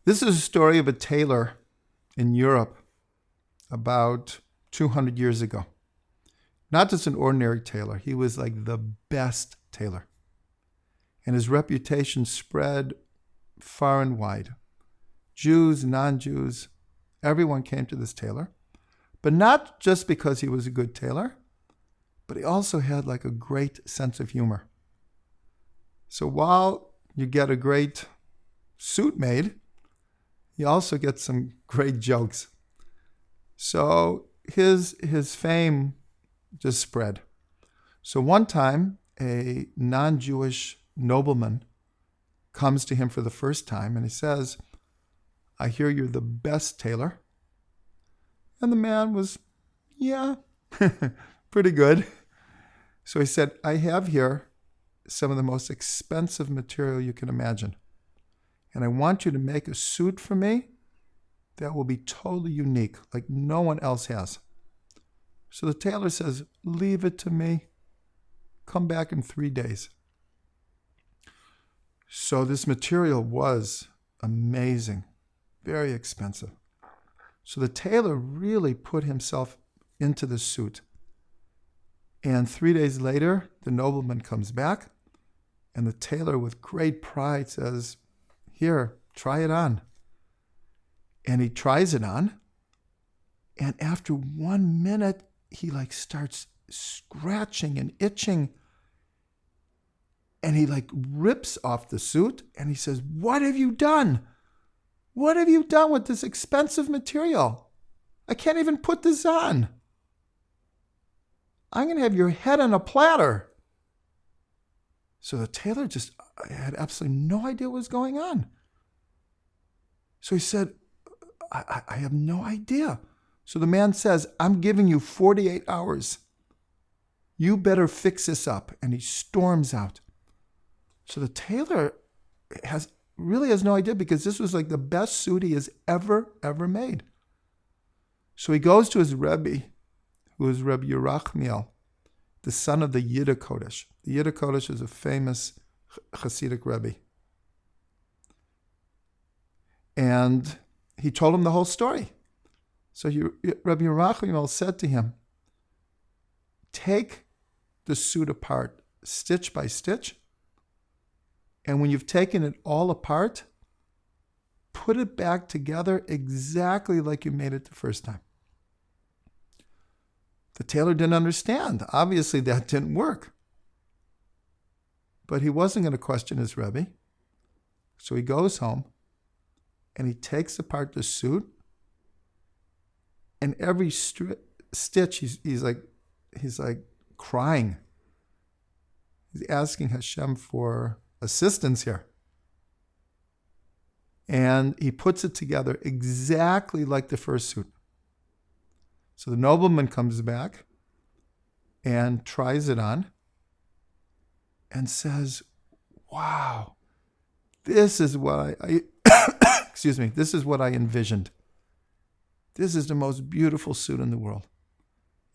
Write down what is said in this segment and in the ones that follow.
This is a story of a tailor in Europe about 200 years ago. Not just an ordinary tailor. He was like the best tailor. And his reputation spread far and wide. Jews, non-Jews, everyone came to this tailor. But not just because he was a good tailor, but he also had like a great sense of humor. So while you get a great suit made, you also get some great jokes. So his fame just spread. So one time, a non-Jewish nobleman comes to him for the first time and he says, "I hear you're the best tailor." And the man was, yeah, pretty good. So he said, "I have here some of the most expensive material you can imagine. And I want you to make a suit for me that will be totally unique, like no one else has." So the tailor says, "Leave it to me. Come back in 3 days." So this material was amazing, very expensive. So the tailor really put himself into the suit. And 3 days later, the nobleman comes back, and the tailor with great pride says, "Here, try it on." And he tries it on. And after 1 minute, he like starts scratching and itching. And he like rips off the suit and he says, "What have you done? What have you done with this expensive material? I can't even put this on. I'm going to have your head on a platter." So the tailor just had absolutely no idea what was going on. So he said, I have no idea. So the man says, "I'm giving you 48 hours. You better fix this up." And he storms out. So the tailor really has no idea, because this was like the best suit he has ever made. So he goes to his Rabbi, who is Rabbi Yerachmiel, the son of the Yiddish Kodesh. The Yiddish Kodesh is a famous Hasidic Rebbe. And he told him the whole story. So Rabbi Yerachmiel said to him, "Take the suit apart, stitch by stitch, and when you've taken it all apart, put it back together exactly like you made it the first time." The tailor didn't understand. Obviously, that didn't work. But he wasn't going to question his Rebbe. So he goes home and he takes apart the suit. And every stitch, he's like crying. He's asking Hashem for assistance here. And he puts it together exactly like the first suit. So the nobleman comes back and tries it on and says, "Wow, this is what I this is what I envisioned. This is the most beautiful suit in the world."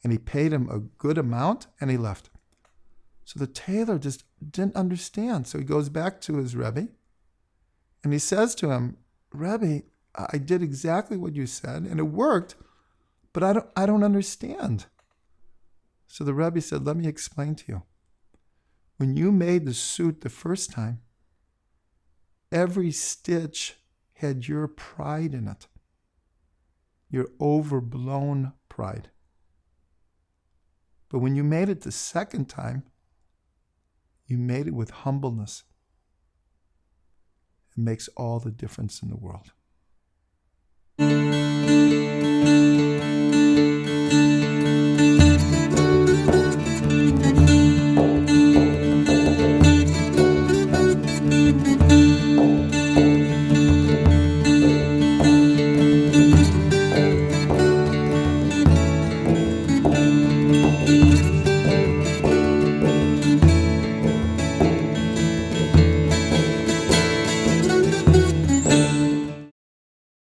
And he paid him a good amount and he left. So the tailor just didn't understand. So he goes back to his Rebbe and he says to him, "Rebbe, I did exactly what you said and it worked, but I don't understand." So the Rebbe said, "Let me explain to you. When you made the suit the first time, every stitch had your pride in it, your overblown pride. But when you made it the second time, you made it with humbleness. It makes all the difference in the world."